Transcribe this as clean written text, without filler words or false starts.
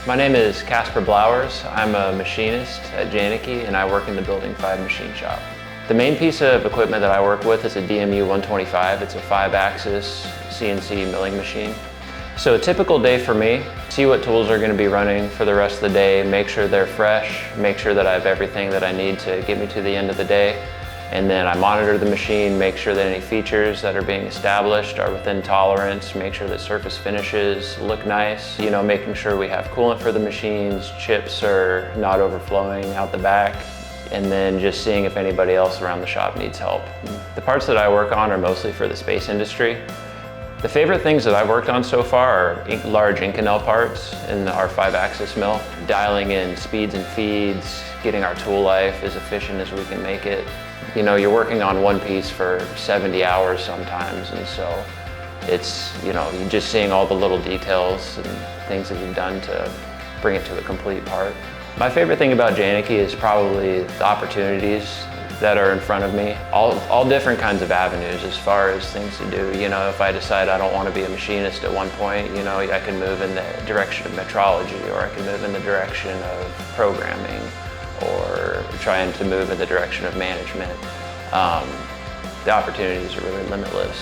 My name is Casper Blowers. I'm a machinist at Janicki and I work in the Building 5 machine shop. The main piece of equipment that I work with is a DMU 125. It's a 5-axis CNC milling machine. So a typical day for me, see what tools are going to be running for the rest of the day, make sure they're fresh, make sure that I have everything that I need to get me to the end of the day. And then I monitor the machine, make sure that any features that are being established are within tolerance, make sure that surface finishes look nice, making sure we have coolant for the machines, chips are not overflowing out the back, and then just seeing if anybody else around the shop needs help. The parts that I work on are mostly for the space industry. The favorite things that I've worked on so far are large Inconel parts in our 5-axis mill, dialing in speeds and feeds, getting our tool life as efficient as we can make it. You're working on one piece for 70 hours sometimes, and so it's, you're just seeing all the little details and things that you've done to bring it to a complete part. My favorite thing about Janicki is probably the opportunities that are in front of me. All different kinds of avenues as far as things to do. If I decide I don't want to be a machinist at one point, I can move in the direction of metrology, or I can move in the direction of programming, or trying to move in the direction of management. The opportunities are really limitless.